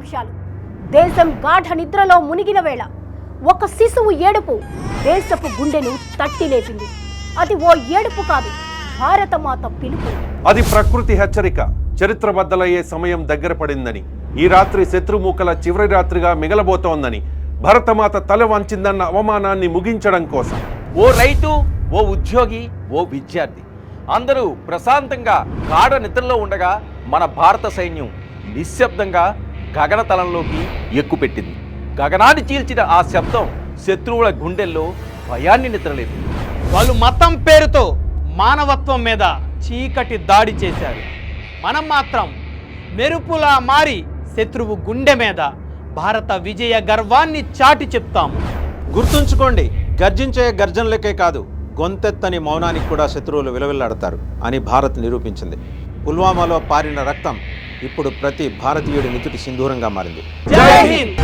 నిమిషాలు. దేశం గాఢ నిద్రలో మునిగిన వేళ ఒక శిశువు ఏడుపు దేశపు గుండెను తట్టి లేపింది. అది ఓ ఏడుపు కాదు, భారతమాత పిలుపు. అది ప్రకృతి హెచ్చరిక. చరిత్ర బద్దలయ్యే సమయం దగ్గర పడిందని, ఈ రాత్రి శత్రుమూకల చివరి రాత్రిగా మిగలబోతోందని, భరతమాత తల వంచిందన్న అవమానాన్ని ముగించడం కోసం ఓ రైతు, ఓ ఉద్యోగి, ఓ విద్యార్థి అందరూ ప్రశాంతంగా గాఢ నిద్రలో ఉండగా మన భారత సైన్యం నిశ్శబ్దంగా గగనతలంలోకి ఎక్కుపెట్టింది. గగనాన్ని చీల్చిన ఆ శబ్దం శత్రువుల గుండెల్లో భయాన్ని నిద్రలేపింది. వాళ్ళు మతం పేరుతో మానవత్వం మీద చీకటి దాడి చేశారు. మనం మాత్రం మెరుపులా మారి శత్రువు గుండె మీద భారత విజయ గర్వాన్ని చాటి చెప్తాము. గుర్తుంచుకోండి, గర్జించే గర్జనలకే కాదు, గొంతెత్తని మౌనానికి కూడా శత్రువులు విలవిల్లాడతారు అని భారత్ నిరూపించింది. పుల్వామాలో పారిన రక్తం ఇప్పుడు ప్రతి భారతీయుడి నితుటి సింధూరంగా మారింది. జై హింద్.